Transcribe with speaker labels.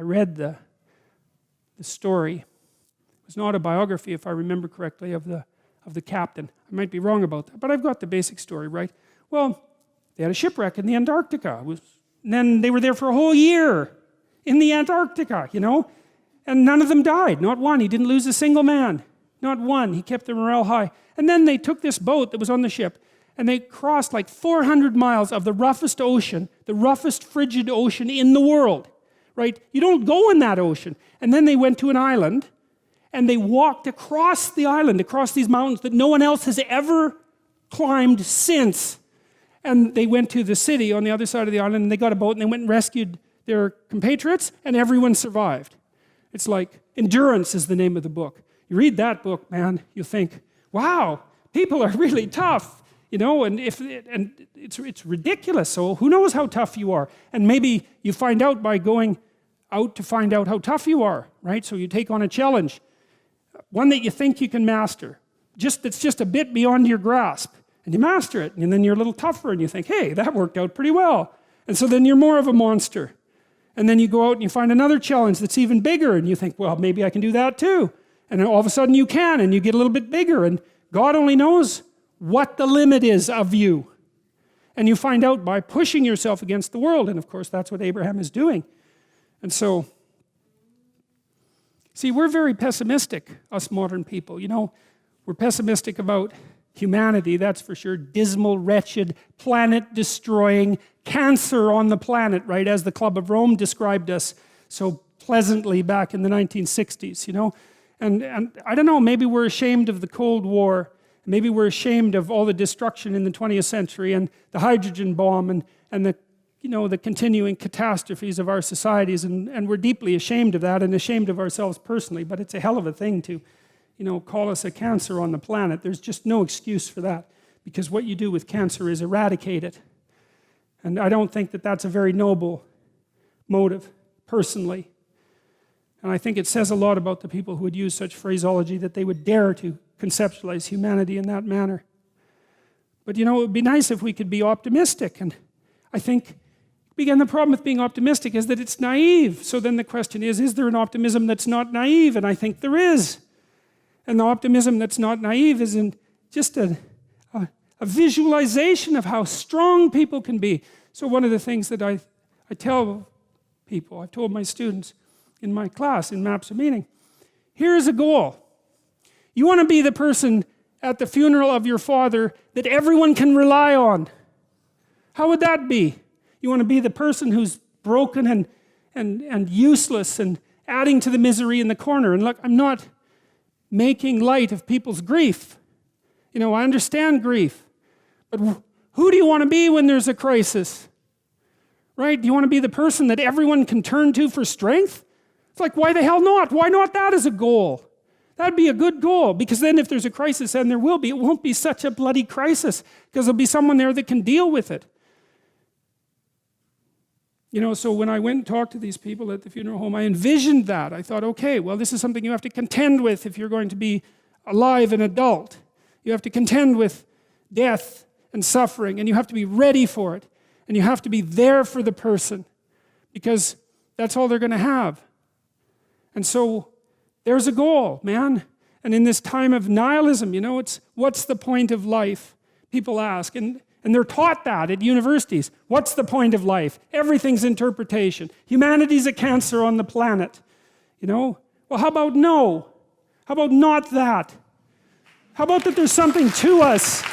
Speaker 1: I read the story. It was an autobiography, if I remember correctly, of the captain. I might be wrong about that, but I've got the basic story right. Well, they had a shipwreck in the Antarctica. And then they were there for a whole year in the Antarctica, you know? And none of them died, not one. He didn't lose a single man, not one. He kept their morale high. And then they took this boat that was on the ship, and they crossed like 400 miles of the roughest ocean, the roughest frigid ocean in the world, right? You don't go in that ocean. And then they went to an island, and they walked across the island, across these mountains that no one else has ever climbed since. And they went to the city on the other side of the island, and they got a boat, and they went and rescued their compatriots, and everyone survived. It's like, Endurance is the name of the book. You read that book, man, you think, wow, people are really tough. You know, and it's ridiculous. So who knows how tough you are? And maybe you find out by going out to find out how tough you are, right? So you take on a challenge, one that you think you can master, that's just a bit beyond your grasp, and you master it, and then you're a little tougher, and you think, hey, that worked out pretty well. And so then you're more of a monster. And then you go out and you find another challenge that's even bigger, and you think, well, maybe I can do that too. And then all of a sudden you can, and you get a little bit bigger, and God only knows what the limit is of you. And you find out by pushing yourself against the world. And of course, that's what Abraham is doing. And so, see, we're very pessimistic, us modern people. You know, we're pessimistic about humanity, that's for sure. Dismal, wretched, planet-destroying, cancer on the planet, right? As the Club of Rome described us so pleasantly back in the 1960s, you know? And I don't know, maybe we're ashamed of the Cold War. Maybe we're ashamed of all the destruction in the 20th century and the hydrogen bomb and the, you know, the continuing catastrophes of our societies, and we're deeply ashamed of that and ashamed of ourselves personally, but it's a hell of a thing to, you know, call us a cancer on the planet. There's just no excuse for that, because what you do with cancer is eradicate it. And I don't think that that's a very noble motive, personally. And I think it says a lot about the people who would use such phraseology, that they would dare to conceptualize humanity in that manner. But you know, it would be nice if we could be optimistic. And I think, again, the problem with being optimistic is that it's naive. So then the question is there an optimism that's not naive? And I think there is. And the optimism that's not naive is in just a visualization of how strong people can be. So one of the things that I tell people, I've told my students in my class, in Maps of Meaning, here is a goal. You want to be the person at the funeral of your father that everyone can rely on. How would that be? You want to be the person who's broken and useless and adding to the misery in the corner. And look, I'm not making light of people's grief. You know, I understand grief. But who do you want to be when there's a crisis? Right? Do you want to be the person that everyone can turn to for strength? It's like, why the hell not? Why not that as a goal? That'd be a good goal, because then if there's a crisis, and there will be, it won't be such a bloody crisis, because there'll be someone there that can deal with it. You know, so when I went and talked to these people at the funeral home, I envisioned that. I thought, okay, well, this is something you have to contend with if you're going to be alive and adult. You have to contend with death and suffering, and you have to be ready for it, and you have to be there for the person, because that's all they're going to have. And so there's a goal, man. And in this time of nihilism, you know, it's what's the point of life? People ask, and they're taught that at universities. What's the point of life? Everything's interpretation. Humanity's a cancer on the planet. You know? Well, how about no? How about not that? How about that there's something to us?